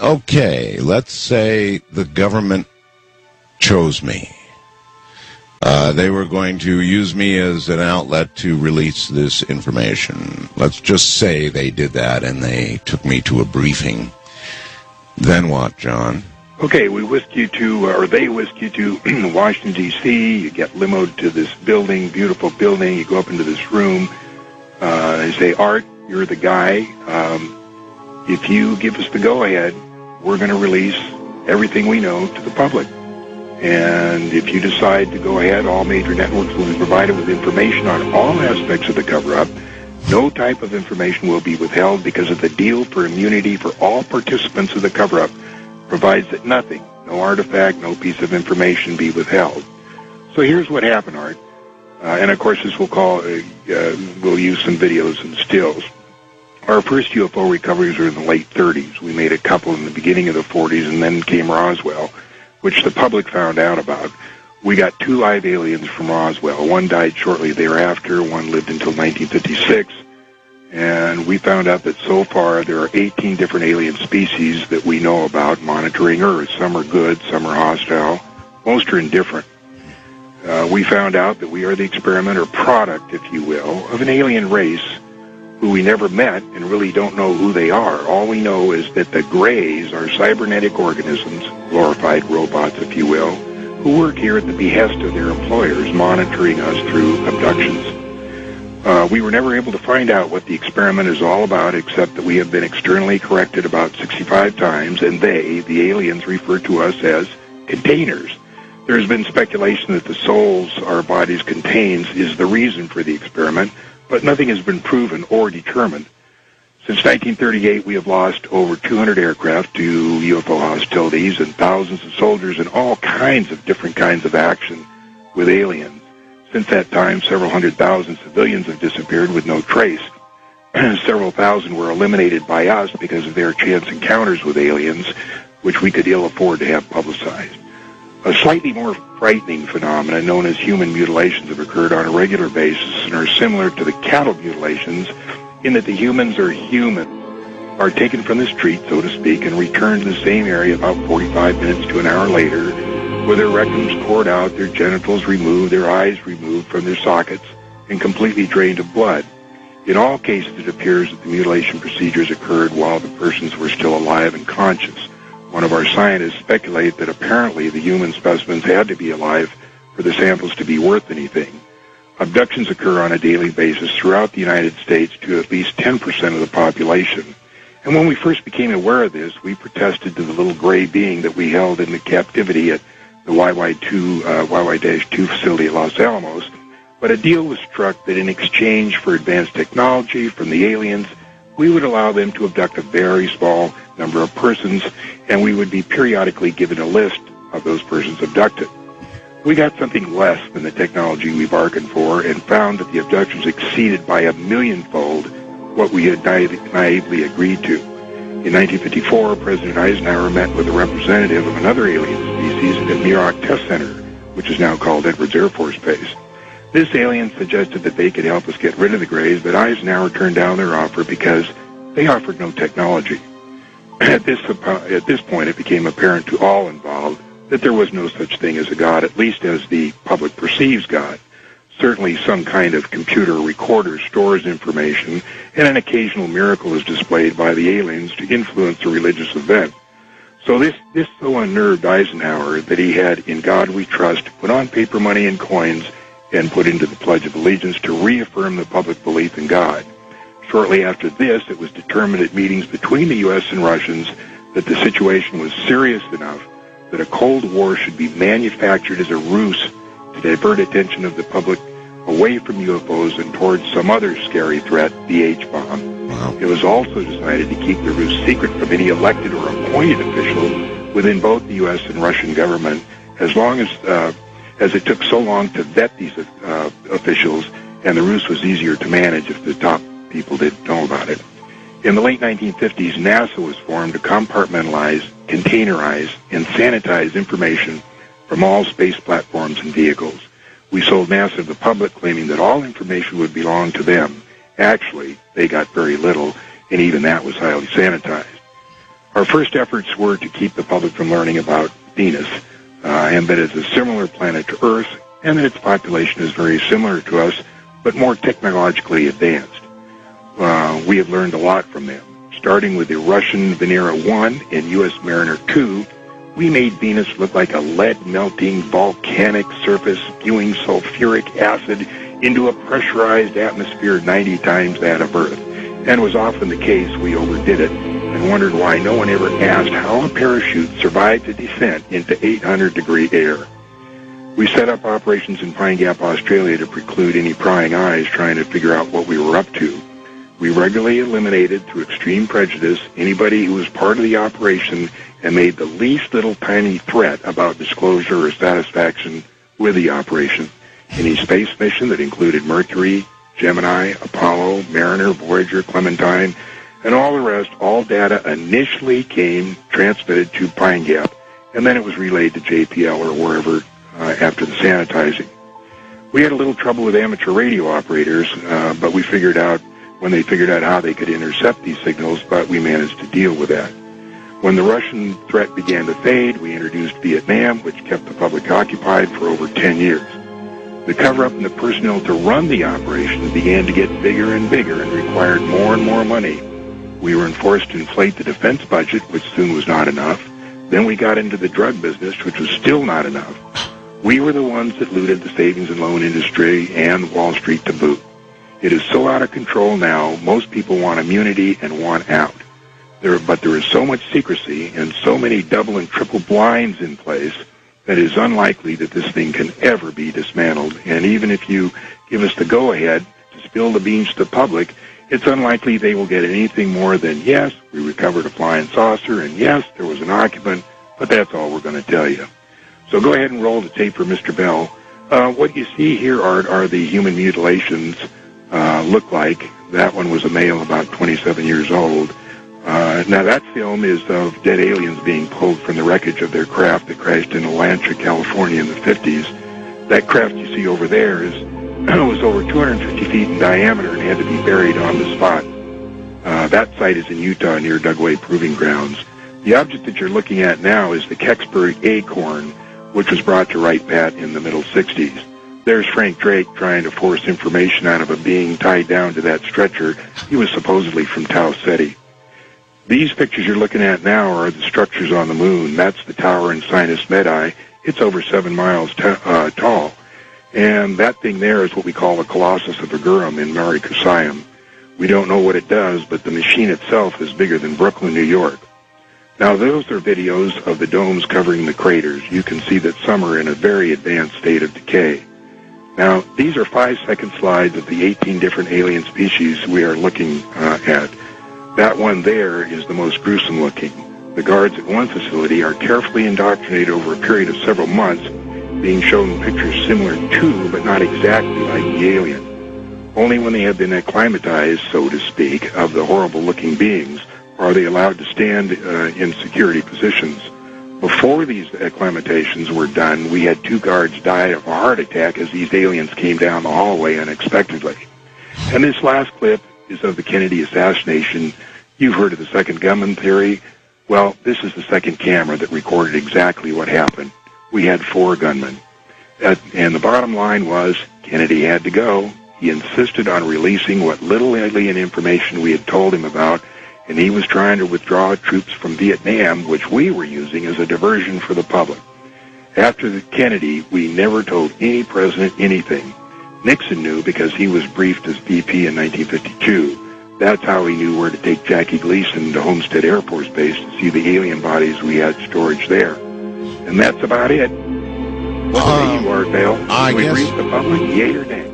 Okay, let's say the government chose me. They were going to use me as an outlet to release this information. Let's just say they did that and they took me to a briefing. Then what, John? Okay, we whisked you to, or they whisked you to Washington, D.C. You get limoed to this building, beautiful building. You go up into this room. They say, Art, you're the guy. If you give us the go-ahead, we're going to release everything we know to the public. And if you decide to go ahead, all major networks will be provided with information on all aspects of the cover-up. No type of information will be withheld because of the deal for immunity for all participants of the cover-up provides that nothing, no artifact, no piece of information be withheld. So here's what happened, Art. And of course, this we'll use some videos and stills. Our first UFO recoveries were in the late 30s. We made a couple in the beginning of the 40s, and then came Roswell, which the public found out about. We got 2 live aliens from Roswell. One died shortly thereafter. One lived until 1956. And we found out that so far there are 18 different alien species that we know about monitoring Earth. Some are good, some are hostile. Most are indifferent. We found out that we are the experiment or product, if you will, of an alien race who we never met and really don't know who they are. All we know is that the Greys are cybernetic organisms, glorified robots, if you will, who work here at the behest of their employers, monitoring us through abductions. We were never able to find out what the experiment is all about, except that we have been externally corrected about 65 times, and they, the aliens, refer to us as containers. There has been speculation that the souls our bodies contains is the reason for the experiment, but nothing has been proven or determined. Since 1938, we have lost over 200 aircraft to UFO hostilities and thousands of soldiers in all kinds of different kinds of action with aliens. Since that time, several 100,000 civilians have disappeared with no trace. Several thousand were eliminated by us because of their chance encounters with aliens, which we could ill afford to have publicized. A slightly more frightening phenomenon known as human mutilations have occurred on a regular basis and are similar to the cattle mutilations in that the humans are taken from the street, so to speak, and returned to the same area about 45 minutes to an hour later, with their rectums poured out, their genitals removed, their eyes removed from their sockets, and completely drained of blood. In all cases, it appears that the mutilation procedures occurred while the persons were still alive and conscious. One of our scientists speculated that apparently the human specimens had to be alive for the samples to be worth anything. Abductions occur on a daily basis throughout the United States to at least 10% of the population. And when we first became aware of this, we protested to the little gray being that we held in the captivity at the YY-2 facility at Los Alamos. But a deal was struck that in exchange for advanced technology from the aliens, we would allow them to abduct a very small number of persons, and we would be periodically given a list of those persons abducted. We got something less than the technology we bargained for and found that the abductions exceeded by 1,000,000-fold what we had naively agreed to. In 1954, President Eisenhower met with a representative of another alien species at Muroc Test Center, which is now called Edwards Air Force Base. This alien suggested that they could help us get rid of the Greys, but Eisenhower turned down their offer because they offered no technology. At this point, it became apparent to all involved that there was no such thing as a God, at least as the public perceives God. Certainly some kind of computer recorder stores information, and an occasional miracle is displayed by the aliens to influence a religious event. So this so unnerved Eisenhower that he had In God We Trust put on paper money and coins and put into the Pledge of Allegiance to reaffirm the public belief in God. Shortly after this, it was determined at meetings between the U.S. and Russians that the situation was serious enough that a Cold War should be manufactured as a ruse to divert attention of the public away from UFOs and towards some other scary threat, the H-bomb. Wow. It was also decided to keep the ruse secret from any elected or appointed official within both the U.S. and Russian government, as long as it took so long to vet these officials, and the ruse was easier to manage if the top people didn't know about it. In the late 1950s, NASA was formed to compartmentalize, containerize, and sanitize information from all space platforms and vehicles. We sold NASA to the public, claiming that all information would belong to them. Actually, they got very little, and even that was highly sanitized. Our first efforts were to keep the public from learning about Venus, and that it's a similar planet to Earth, and that its population is very similar to us, but more technologically advanced. We have learned a lot from them. Starting with the Russian Venera 1 and U.S. Mariner 2, we made Venus look like a lead-melting volcanic surface spewing sulfuric acid into a pressurized atmosphere 90 times that of Earth. And was often the case, we overdid it, and wondered why no one ever asked how a parachute survived a descent into 800-degree air. We set up operations in Pine Gap, Australia to preclude any prying eyes trying to figure out what we were up to. We regularly eliminated, through extreme prejudice, anybody who was part of the operation and made the least little tiny threat about disclosure or satisfaction with the operation. Any space mission that included Mercury, Gemini, Apollo, Mariner, Voyager, Clementine, and all the rest, all data initially came transmitted to Pine Gap, and then it was relayed to JPL or wherever after the sanitizing. We had a little trouble with amateur radio operators, but we figured out when they figured out how they could intercept these signals, but we managed to deal with that. When the Russian threat began to fade, we introduced Vietnam, which kept the public occupied for over 10 years. The cover-up and the personnel to run the operation began to get bigger and bigger and required more and more money. We were enforced to inflate the defense budget, which soon was not enough. Then we got into the drug business, which was still not enough. We were the ones that looted the savings and loan industry and Wall Street to boot. It is so out of control now, most people want immunity and want out. But there is so much secrecy and so many double and triple blinds in place that it is unlikely that this thing can ever be dismantled. And even if you give us the go-ahead to spill the beans to the public, it's unlikely they will get anything more than, yes, we recovered a flying saucer, and yes, there was an occupant, but that's all we're going to tell you. So go ahead and roll the tape for Mr. Bell. What you see here are the human mutilations look like. That one was a male about 27 years old. Now that film is of dead aliens being pulled from the wreckage of their craft that crashed in Atlanta, California in the 50s. That craft you see over there was over 250 feet in diameter and had to be buried on the spot. That site is in Utah near Dugway Proving Grounds. The object that you're looking at now is the Kecksburg Acorn, which was brought to Wright Pat in the middle 60s. There's Frank Drake trying to force information out of a being tied down to that stretcher. He was supposedly from Tau Ceti. These pictures you're looking at now are the structures on the moon. That's the tower in Sinus Medai. It's over 7 miles tall. And that thing there is what we call the Colossus of Agurum in Mare Crisium. We don't know what it does, but the machine itself is bigger than Brooklyn, New York. Now, those are videos of the domes covering the craters. You can see that some are in a very advanced state of decay. Now, these are 5-second slides of the 18 different alien species we are looking at. That one there is the most gruesome looking. The guards at one facility are carefully indoctrinated over a period of several months, being shown pictures similar to, but not exactly like the alien. Only when they have been acclimatized, so to speak, of the horrible-looking beings are they allowed to stand in security positions. Before these acclimatations were done, we had 2 guards die of a heart attack as these aliens came down the hallway unexpectedly. And this last clip is of the Kennedy assassination. You've heard of the second gunman theory. Well, this is the second camera that recorded exactly what happened. We had 4 gunmen. And the bottom line was Kennedy had to go. He insisted on releasing what little alien information we had told him about, and he was trying to withdraw troops from Vietnam, which we were using as a diversion for the public. After the Kennedy, we never told any president anything. Nixon knew because he was briefed as VP in 1952. That's how he knew where to take Jackie Gleason to Homestead Air Force Base to see the alien bodies we had storage there. And that's about it. What say you, Art Bell? I guess we brief the public, yay or nay?